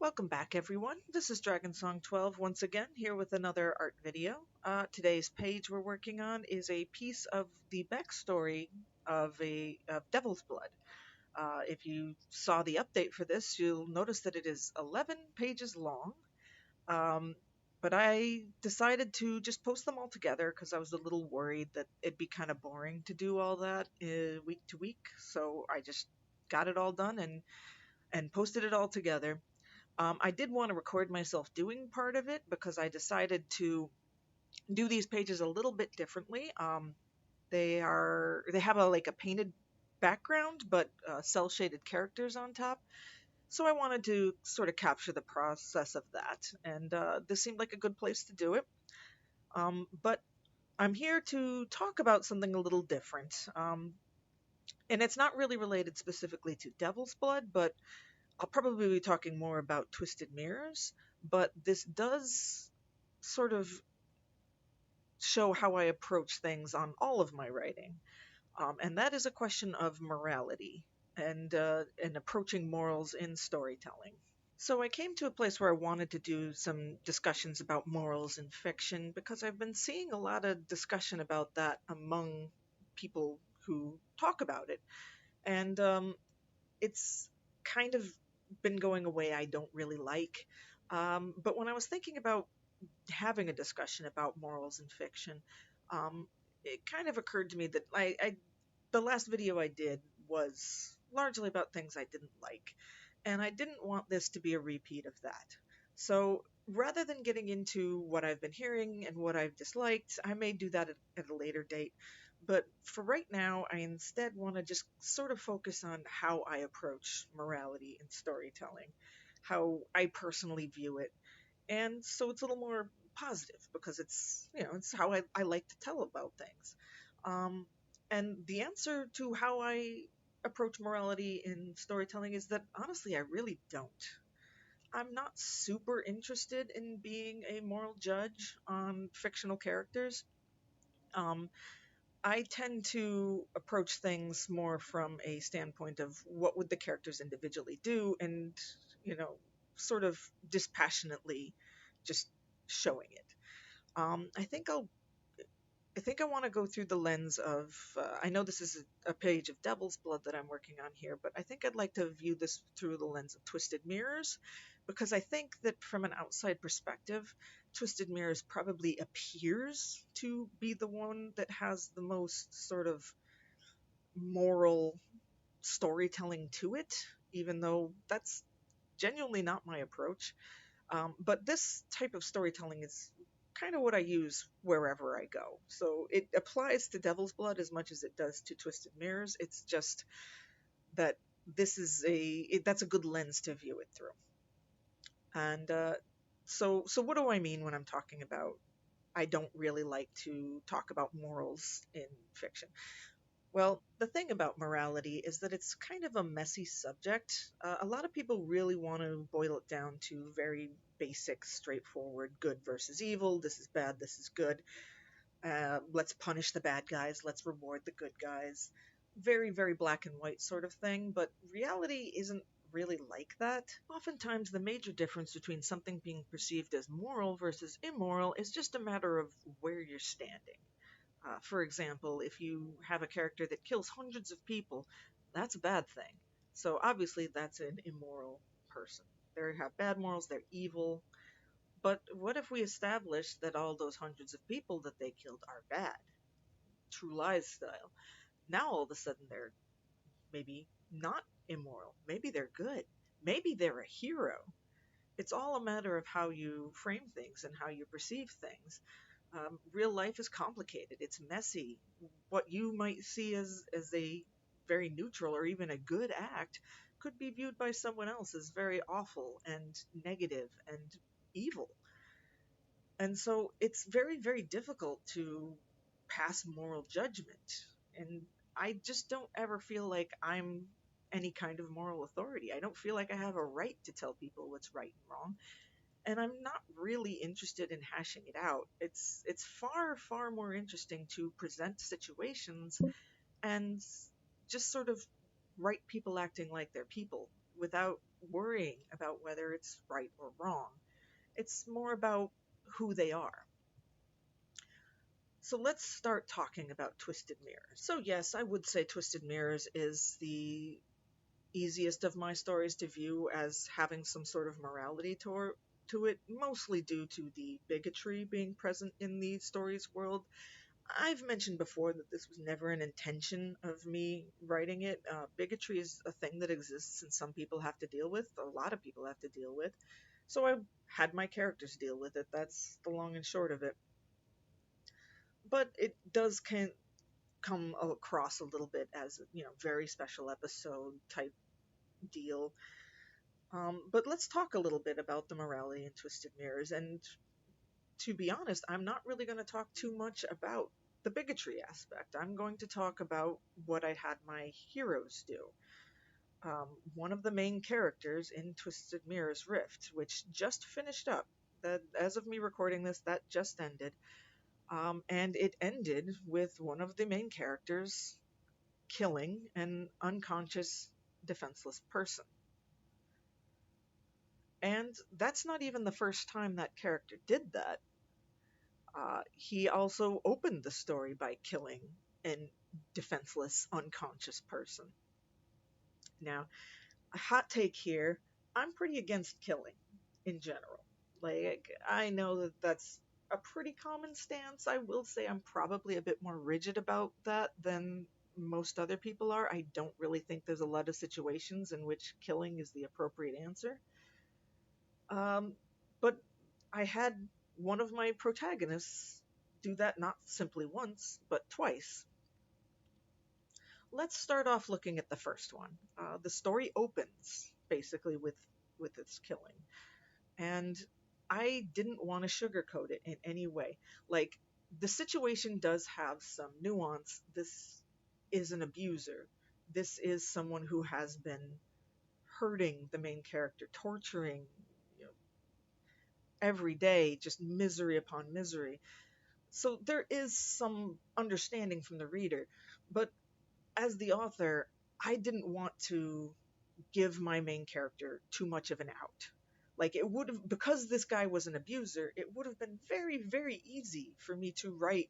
Welcome back, everyone. This is Dragon Song 12 once again, here with another art video. Today's page we're working on is a piece of the backstory of Devil's Blood. If you saw the update for this, you'll notice that it is 11 pages long. Um, but I decided to just post them all together because I was a little worried that it'd be kind of boring to do all that week to week. So I just got it all done and posted it all together. I did want to record myself doing part of it because I decided to do these pages a little bit differently. They have a painted background, but cell shaded characters on top. So I wanted to sort of capture the process of that, and this seemed like a good place to do it. But I'm here to talk about something a little different, and it's not really related specifically to Devil's Blood, but I'll probably be talking more about Twisted Mirrors, but this does sort of show how I approach things on all of my writing. And that is a question of morality and approaching morals in storytelling. So I came to a place where I wanted to do some discussions about morals in fiction because I've been seeing a lot of discussion about that among people who talk about it. And it's kind of been going away I don't really like. But when I was thinking about having a discussion about morals in fiction, it kind of occurred to me that the last video I did was largely about things I didn't like, and I didn't want this to be a repeat of that. So rather than getting into what I've been hearing and what I've disliked, I may do that at a later date. But for right now, I instead want to just sort of focus on how I approach morality in storytelling, how I personally view it. And so it's a little more positive because it's how I like to tell about things. Um, and the answer to how I approach morality in storytelling is that honestly, I really don't. I'm not super interested in being a moral judge on fictional characters. Um, I tend to approach things more from a standpoint of what would the characters individually do and, you know, sort of dispassionately just showing it. Um, I think I'll I think I want to go through the lens of. I know this is a page of Devil's Blood that I'm working on here, but I think I'd like to view this through the lens of Twisted Mirrors, because I think that from an outside perspective, Twisted Mirrors probably appears to be the one that has the most sort of moral storytelling to it, even though that's genuinely not my approach. But this type of storytelling is kind of what I use wherever I go. So it applies to Devil's Blood as much as it does to Twisted Mirrors. It's just that that's a good lens to view it through. And so what do I mean when I'm talking about I don't really like to talk about morals in fiction? Well, the thing about morality is that it's kind of a messy subject. A lot of people really want to boil it down to very basic, straightforward good versus evil. This is bad, this is good. Let's punish the bad guys, let's reward the good guys. Very, very black and white sort of thing, but reality isn't really like that. Oftentimes, the major difference between something being perceived as moral versus immoral is just a matter of where you're standing. For example, if you have a character that kills hundreds of people, that's a bad thing. So obviously, that's an immoral person. They have bad morals, they're evil. But what if we establish that all those hundreds of people that they killed are bad? True Lies style. Now all of a sudden they're maybe not immoral. Maybe they're good. Maybe they're a hero. It's all a matter of how you frame things and how you perceive things. Real life is complicated. It's messy. What you might see as a very neutral or even a good act could be viewed by someone else as very awful and negative and evil. And so it's very, very difficult to pass moral judgment. And I just don't ever feel like I'm any kind of moral authority. I don't feel like I have a right to tell people what's right and wrong, and I'm not really interested in hashing it out. It's far, far more interesting to present situations and just sort of write people acting like they're people without worrying about whether it's right or wrong. It's more about who they are. So let's start talking about Twisted Mirrors. So, yes, I would say Twisted Mirrors is the easiest of my stories to view as having some sort of morality to it, mostly due to the bigotry being present in the story's world. I've mentioned before that this was never an intention of me writing it. Bigotry is a thing that exists and some people have to deal with, a lot of people have to deal with. So I had my characters deal with it. That's the long and short of it. But it does come across a little bit as, very special episode type deal. But let's talk a little bit about the morality in Twisted Mirrors. And to be honest, I'm not really going to talk too much about the bigotry aspect. I'm going to talk about what I had my heroes do. One of the main characters in Twisted Mirrors Rift, which just finished up, that as of me recording this, that just ended. And it ended with one of the main characters killing an unconscious, defenseless person. And that's not even the first time that character did that. He also opened the story by killing an defenseless, unconscious person. Now, a hot take here, I'm pretty against killing in general. Like, I know that that's a pretty common stance. I will say I'm probably a bit more rigid about that than most other people are. I don't really think there's a lot of situations in which killing is the appropriate answer. But I had one of my protagonists do that not simply once, but twice. Let's start off looking at the first one. The story opens basically with its killing, and I didn't want to sugarcoat it in any way. Like, the situation does have some nuance. This is an abuser. This is someone who has been hurting the main character, torturing, you know, every day, just misery upon misery. So there is some understanding from the reader, but as the author, I didn't want to give my main character too much of an out. Like, it would have, because this guy was an abuser, it would have been very, very easy for me to write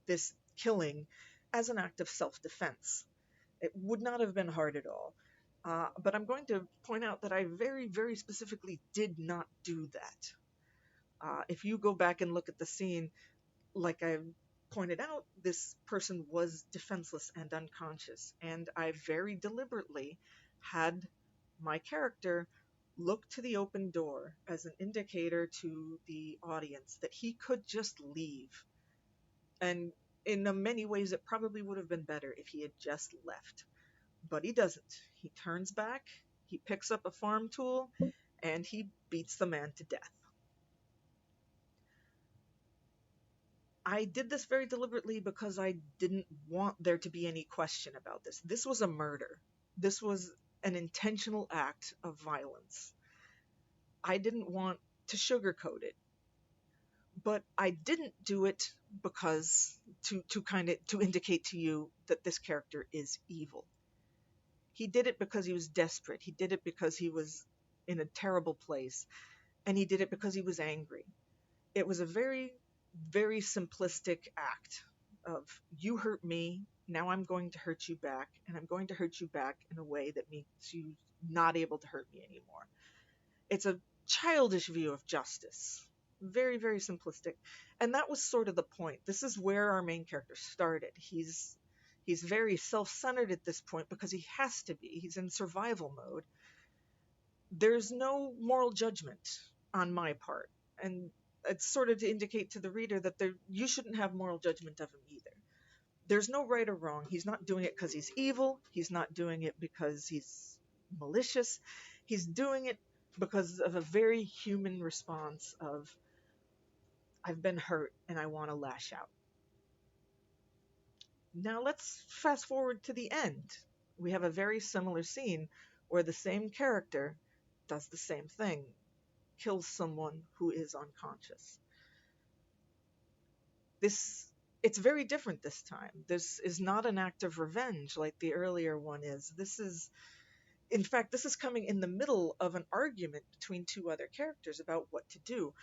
this killing as an act of self defense. It would not have been hard at all. But I'm going to point out that I very, very specifically did not do that. If you go back and look at the scene, like I pointed out, this person was defenseless and unconscious, and I very deliberately had my character look to the open door as an indicator to the audience that he could just leave. And in many ways, it probably would have been better if he had just left. But he doesn't. He turns back, he picks up a farm tool, and he beats the man to death. I did this very deliberately because I didn't want there to be any question about this. This was a murder. This was an intentional act of violence. I didn't want to sugarcoat it. But I didn't do it because to indicate to you that this character is evil. He did it because he was desperate. He did it because he was in a terrible place, and he did it because he was angry. It was a very, very simplistic act of, you hurt me, now I'm going to hurt you back, and I'm going to hurt you back in a way that makes you not able to hurt me anymore. It's a childish view of justice. Very, very simplistic. And that was sort of the point. This is where our main character started. He's very self-centered at this point because he has to be. He's in survival mode. There's no moral judgment on my part. And it's sort of to indicate to the reader that you shouldn't have moral judgment of him either. There's no right or wrong. He's not doing it because he's evil. He's not doing it because he's malicious. He's doing it because of a very human response of, I've been hurt and I want to lash out. Now let's fast forward to the end. We have a very similar scene where the same character does the same thing, kills someone who is unconscious. It's very different this time. This is not an act of revenge like the earlier one is. This is In fact, this is coming in the middle of an argument between two other characters about what to do.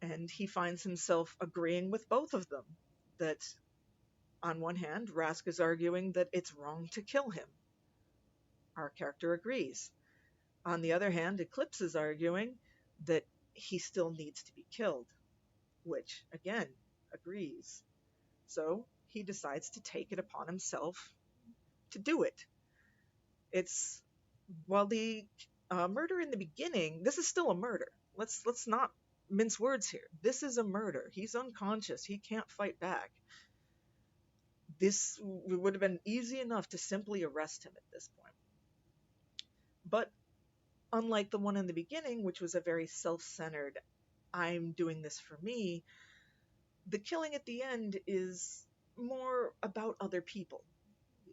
And he finds himself agreeing with both of them. That on one hand, Rask is arguing that it's wrong to kill him. Our character agrees. On the other hand, Eclipse is arguing that he still needs to be killed, which, again, agrees. So he decides to take it upon himself to do it. It's while the murder in the beginning, this is still a murder. Let's not mince words here. This is a murder. He's unconscious. He can't fight back. This would have been easy enough to simply arrest him at this point. But unlike the one in the beginning, which was a very self-centered, I'm doing this for me, the killing at the end is more about other people.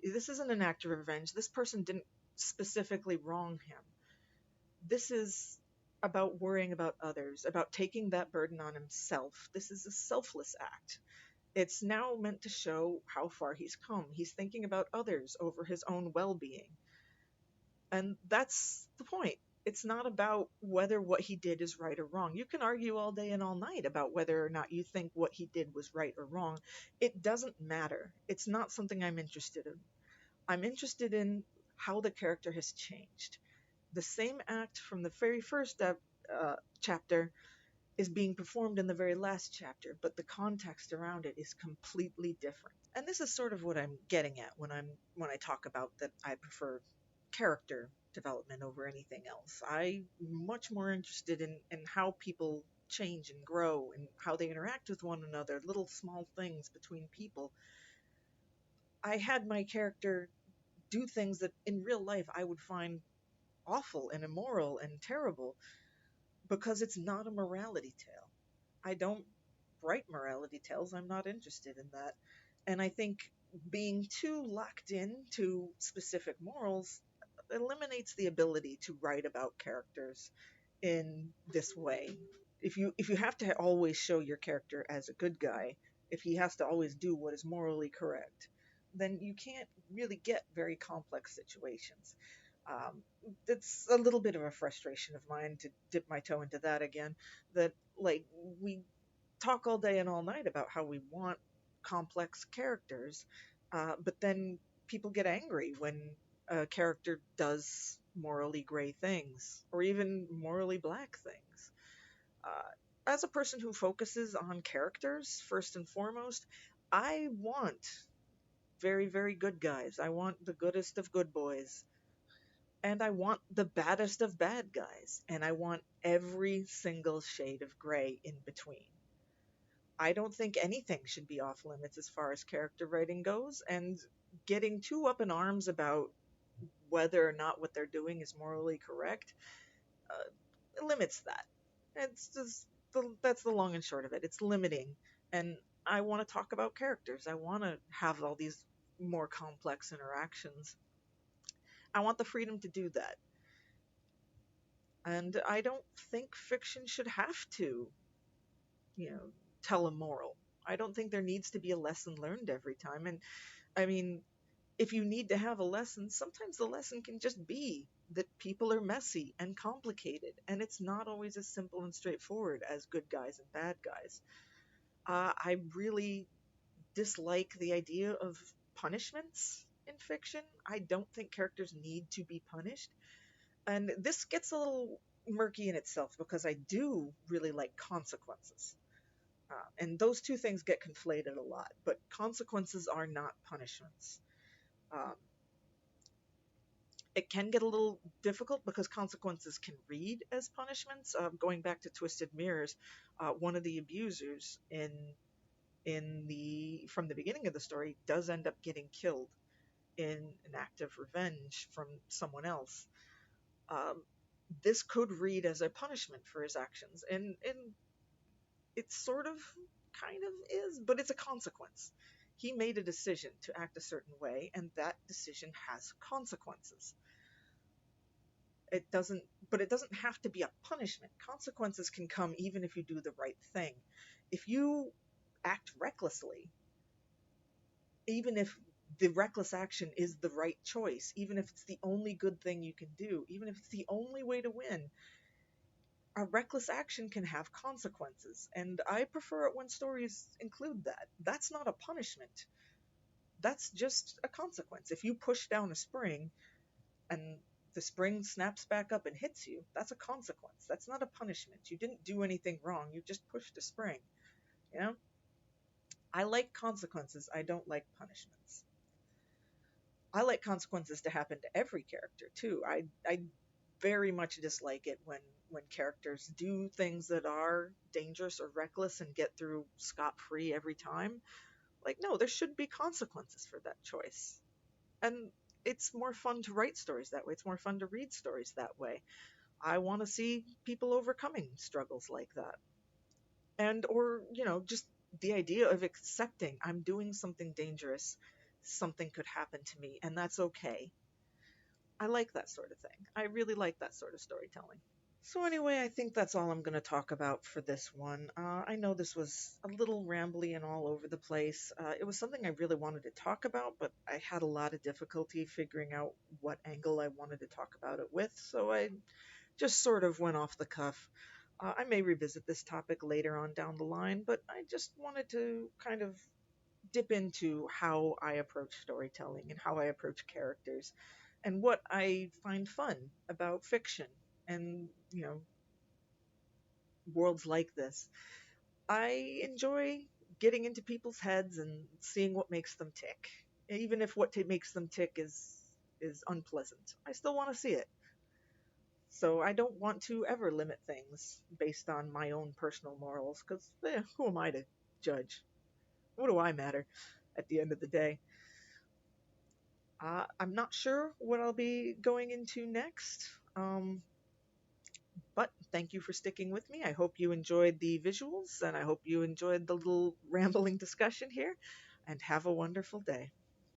This isn't an act of revenge. This person didn't specifically wrong him. This is about worrying about others, about taking that burden on himself. This is a selfless act. It's now meant to show how far he's come. He's thinking about others over his own well-being. And that's the point. It's not about whether what he did is right or wrong. You can argue all day and all night about whether or not you think what he did was right or wrong. It doesn't matter. It's not something I'm interested in. I'm interested in how the character has changed. The same act from the very first chapter is being performed in the very last chapter, but the context around it is completely different. And this is sort of what I'm getting at when I talk about that I prefer character development over anything else. I'm much more interested in how people change and grow and how they interact with one another, little small things between people. I had my character do things that in real life I would find awful and immoral and terrible because it's not a morality tale. I don't write morality tales. I'm not interested in that. And I think being too locked in to specific morals eliminates the ability to write about characters in this way. If you have to always show your character as a good guy, if he has to always do what is morally correct, then you can't really get very complex situations. Um, it's a little bit of a frustration of mine to dip my toe into that again. That like we talk all day and all night about how we want complex characters, but then people get angry when a character does morally gray things or even morally black things. As a person who focuses on characters first and foremost, I want very, very good guys. I want the goodest of good boys. And I want the baddest of bad guys. And I want every single shade of gray in between. I don't think anything should be off limits as far as character writing goes, and getting too up in arms about whether or not what they're doing is morally correct limits that. It's just that's the long and short of it. It's limiting, and I want to talk about characters. I want to have all these more complex interactions. I want the freedom to do that, and I don't think fiction should have to, you know, tell a moral. I don't think there needs to be a lesson learned every time. And I mean, if you need to have a lesson, sometimes the lesson can just be that people are messy and complicated, and it's not always as simple and straightforward as good guys and bad guys. I really dislike the idea of punishments in fiction. I don't think characters need to be punished. And this gets a little murky in itself because I do really like consequences. And those two things get conflated a lot, but consequences are not punishments. Um, it can get a little difficult because consequences can read as punishments. Going back to Twisted Mirrors, one of the abusers in the from the beginning of the story does end up getting killed in an act of revenge from someone else. Um, this could read as a punishment for his actions, and it sort of kind of is, but it's a consequence. He made a decision to act a certain way, and that decision has consequences. It doesn't, but it doesn't have to be a punishment. Consequences can come even if you do the right thing. If you act recklessly, even if The reckless action is the right choice, even if it's the only good thing you can do, even if it's the only way to win. A reckless action can have consequences, and I prefer it when stories include that. That's not a punishment, that's just a consequence. If you push down a spring and the spring snaps back up and hits you, that's a consequence. That's not a punishment. You didn't do anything wrong, you just pushed a spring. You know? I like consequences, I don't like punishments. I like consequences to happen to every character too. I very much dislike it when characters do things that are dangerous or reckless and get through scot free every time. Like, no, there should be consequences for that choice. And it's more fun to write stories that way. It's more fun to read stories that way. I want to see people overcoming struggles like that. And, or, just the idea of accepting I'm doing something dangerous, something could happen to me, and that's okay. I like that sort of thing. I really like that sort of storytelling. So, anyway, I think that's all I'm going to talk about for this one. I know this was a little rambly and all over the place. It was something I really wanted to talk about, but I had a lot of difficulty figuring out what angle I wanted to talk about it with, so I just sort of went off the cuff. I may revisit this topic later on down the line, but I just wanted to kind of dip into how I approach storytelling and how I approach characters and what I find fun about fiction and, worlds like this. I enjoy getting into people's heads and seeing what makes them tick. Even if what makes them tick is unpleasant, I still want to see it. So I don't want to ever limit things based on my own personal morals, because who am I to judge? What do I matter at the end of the day? I'm not sure what I'll be going into next, but thank you for sticking with me. I hope you enjoyed the visuals, and I hope you enjoyed the little rambling discussion here, and have a wonderful day.